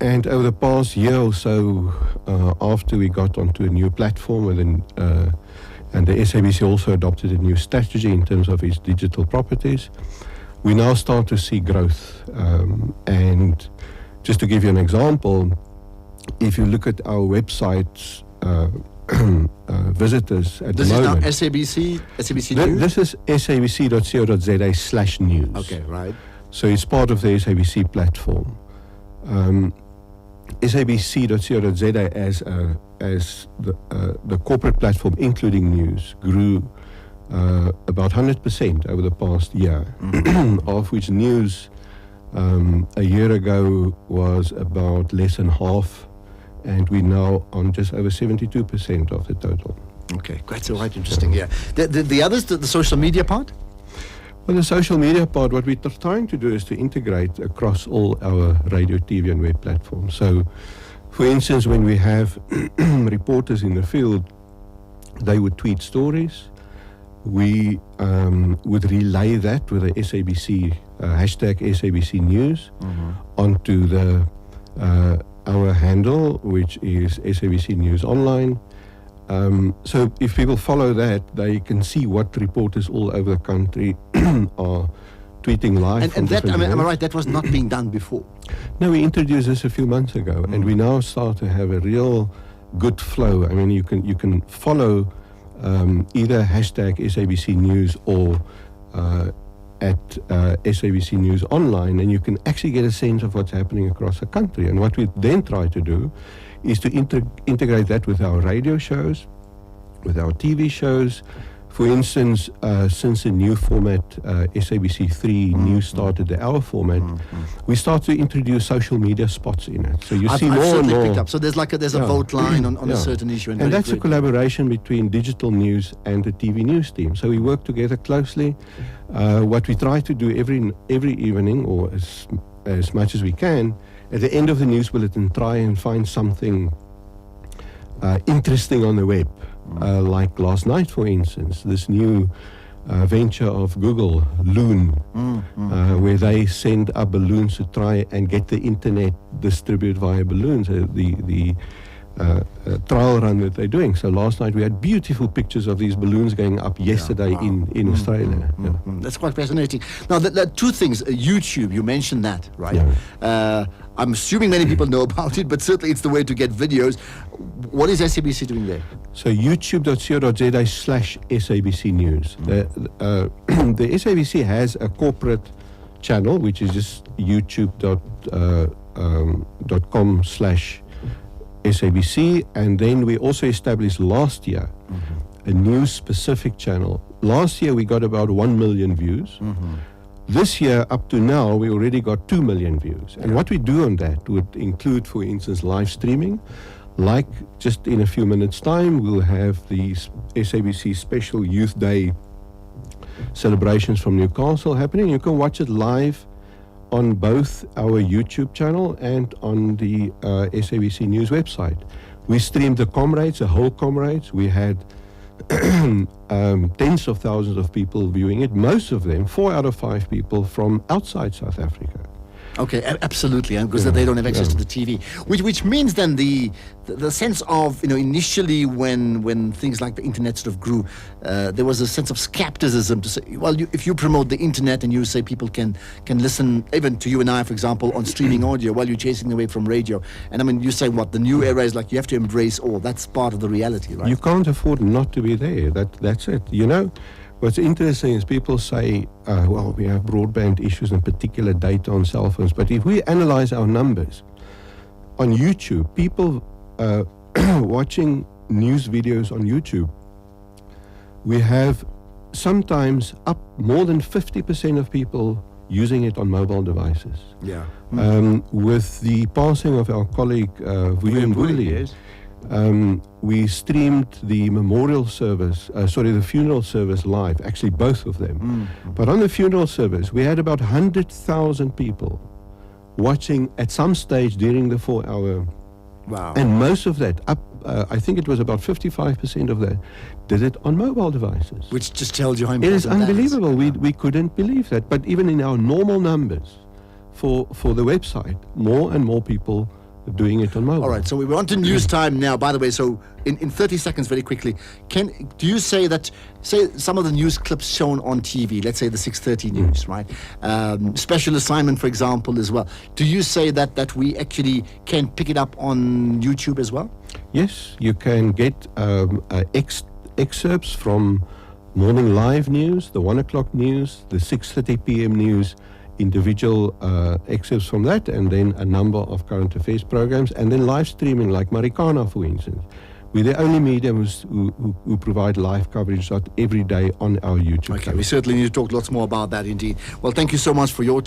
And over the past year or so, after we got onto a new platform, and the SABC also adopted a new strategy in terms of its digital properties, we now start to see growth. And just to give you an example, if you look at our website's visitors at the moment. This is now SABC News? This is sabc.co.za/news. Okay, right. So it's part of the SABC platform. sabc.co.za as the corporate platform, including news, grew about 100% over the past year, of which news a year ago was about less than half, and we're now on just over 72% of the total. Okay, quite so right, interesting, yeah. The others, the social media part? Well, the social media part, what we're trying to do is to integrate across all our radio, TV and web platforms. So, for instance, when we have reporters in the field, they would tweet stories. We would relay that with the SABC, hashtag SABC News, onto our handle, which is SABC News Online. So if people follow that, they can see what reporters all over the country are tweeting live. And that, am I right, that was not being done before? No, we introduced this a few months ago, and we now start to have a real good flow. I mean, you can follow either hashtag SABC News or at SABC News Online, and you can actually get a sense of what's happening across the country. And what we then try to do is to integrate that with our radio shows, with our TV shows. For instance, since the new format, SABC3 News started the hour format, we start to introduce social media spots in it. So I've more and more. Picked up. So there's a vote line on a certain issue. And that's a collaboration between digital news and the TV news team. So we work together closely. What we try to do every evening, or as much as we can, at the end of the news bulletin, try and find something interesting on the web. Like last night, for instance, this new venture of Google, Loon, where they send up balloons to try and get the internet distributed via balloons, the trial run that they're doing. So last night we had beautiful pictures of these balloons going up yesterday in Australia. That's quite fascinating. Now, there are two things. YouTube, you mentioned that, right? Yeah. I'm assuming many people know about it, but certainly it's the way to get videos. What is SABC doing there? So youtube.co.za/SABC News. The SABC has a corporate channel, which is just youtube.com/SABC, and then we also established last year a news-specific channel. Last year we got about 1 million views. This year, up to now, we already got 2 million views. And what we do on that would include, for instance, live streaming. Like just in a few minutes' time, we'll have the SABC Special Youth Day celebrations from Newcastle happening. You can watch it live on both our YouTube channel and on the SABC News website. We streamed the Comrades, the whole Comrades. We had tens of thousands of people viewing it, most of them, 4 out of 5 people, from outside South Africa. Okay, absolutely, because they don't have access to the TV, which means then the sense of, initially when things like the internet sort of grew, there was a sense of skepticism to say, well, if you promote the internet and you say people can listen even to you and I, for example, on streaming audio while you're chasing away from radio, and I mean, you say the new era is like you have to embrace all. That's part of the reality, right? You can't afford not to be there. That's it. What's interesting is people say, well, we have broadband issues and particular data on cell phones. But if we analyze our numbers on YouTube, people watching news videos on YouTube, we have sometimes up more than 50% of people using it on mobile devices. Yeah. With the passing of our colleague, William Booley, yes. We streamed the memorial service, the funeral service live, actually both of them. But on the funeral service, we had about 100,000 people watching at some stage during the 4-hour. Wow. And most of that, I think it was about 55% of that, did it on mobile devices. Which just tells you how important it is unbelievable. That is. We couldn't believe that. But even in our normal numbers for the website, more and more people doing it on mobile. All right, so we're on to news time now. By the way, so in 30 seconds, very quickly, do you say that, say some of the news clips shown on TV, let's say the 6:30 news, right? Special assignment, for example, as well. Do you say that we actually can pick it up on YouTube as well? Yes, you can get excerpts from morning live news, the 1 o'clock news, the 6:30 p.m. news, individual excerpts from that, and then a number of current affairs programs, and then live streaming like Marikana, for instance. We're the only media who provide live coverage every day on our YouTube Okay, channel. we certainly need to talk lots more about that indeed. Well, thank you so much for your